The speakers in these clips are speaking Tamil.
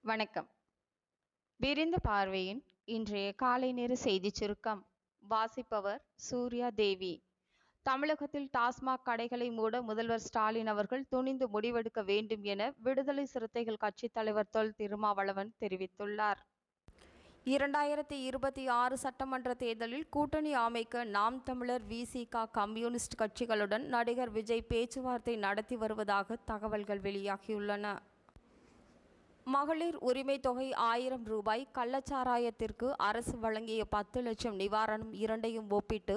வணக்கம். விரிந்த பார்வையின் இன்றைய காலை நேர செய்திச் சுருக்கம். வாசிப்பவர் சூர்யா தேவி. தமிழகத்தில் டாஸ்மாக் கடைகளை மூட முதல்வர் ஸ்டாலின் அவர்கள் துணிந்து முடிவெடுக்க வேண்டும் என விடுதலை சிறுத்தைகள் கட்சித் தலைவர் தொல் திருமாவளவன் தெரிவித்துள்ளார். 2026 சட்டமன்ற தேர்தலில் கூட்டணி அமைக்க நாம் தமிழர், விசிக, கம்யூனிஸ்ட் கட்சிகளுடன் நடிகர் விஜய் பேச்சுவார்த்தை நடத்தி வருவதாக தகவல்கள் வெளியாகியுள்ளன. மகளிர் உரிமை தொகை 1000 ரூபாய், கள்ளச்சாராயத்திற்கு அரசு வழங்கிய 10 லட்சம் நிவாரணம் இரண்டையும் ஒப்பிட்டு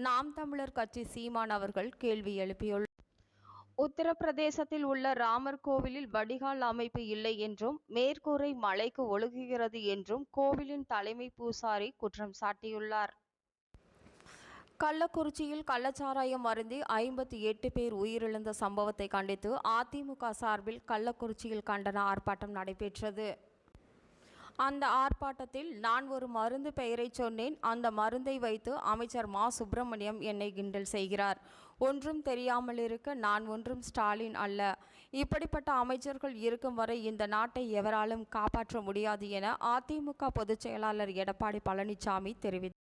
நாம் தமிழர் கட்சி சீமான் அவர்கள் கேள்வி எழுப்பியுள்ளார். உத்தரப்பிரதேசத்தில் உள்ள ராமர் கோவிலில் வடிகால் அமைப்பு இல்லை என்றும் மேற்கூரை மழைக்கு ஒழுகுகிறது என்றும் கோவிலின் தலைமை பூசாரி குற்றம் சாட்டியுள்ளார். கள்ளக்குறிச்சியில் கள்ளச்சாராயம் அருந்தி 58 பேர் உயிரிழந்த சம்பவத்தை கண்டித்து அதிமுக சார்பில் கள்ளக்குறிச்சியில் கண்டன ஆர்ப்பாட்டம் நடைபெற்றது. அந்த ஆர்ப்பாட்டத்தில் நான் ஒரு மருந்து பெயரை சொன்னேன், அந்த மருந்தை வைத்து அமைச்சர் மா. சுப்பிரமணியம் என்னை கிண்டல் செய்கிறார். ஒன்றும் தெரியாமல் இருக்க நான் ஒன்றும் ஸ்டாலின் அல்ல. இப்படிப்பட்ட அமைச்சர்கள் இருக்கும் வரை இந்த நாட்டை எவராலும் காப்பாற்ற முடியாது என அதிமுக பொதுச் செயலாளர் எடப்பாடி பழனிசாமி தெரிவித்தார்.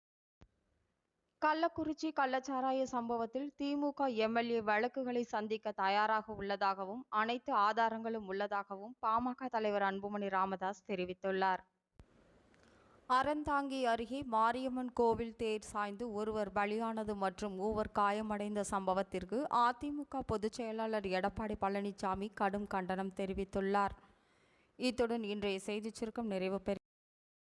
கள்ளக்குறிச்சி கள்ளச்சாராய சம்பவத்தில் திமுக எம்எல்ஏ வழக்குகளை சந்திக்க தயாராக உள்ளதாகவும் அனைத்து ஆதாரங்களும் உள்ளதாகவும் பாமக தலைவர் அன்புமணி ராமதாஸ் தெரிவித்துள்ளார். அறந்தாங்கி அருகே மாரியம்மன் கோவில் தேர் சாய்ந்து ஒருவர் பலியானது மற்றும் 3 காயமடைந்த சம்பவத்திற்கு அதிமுக பொதுச் செயலாளர் எடப்பாடி பழனிசாமி கடும் கண்டனம் தெரிவித்துள்ளார். இத்துடன் இன்றைய செய்திச் சுருக்கம் நிறைவு பெறுகிறது.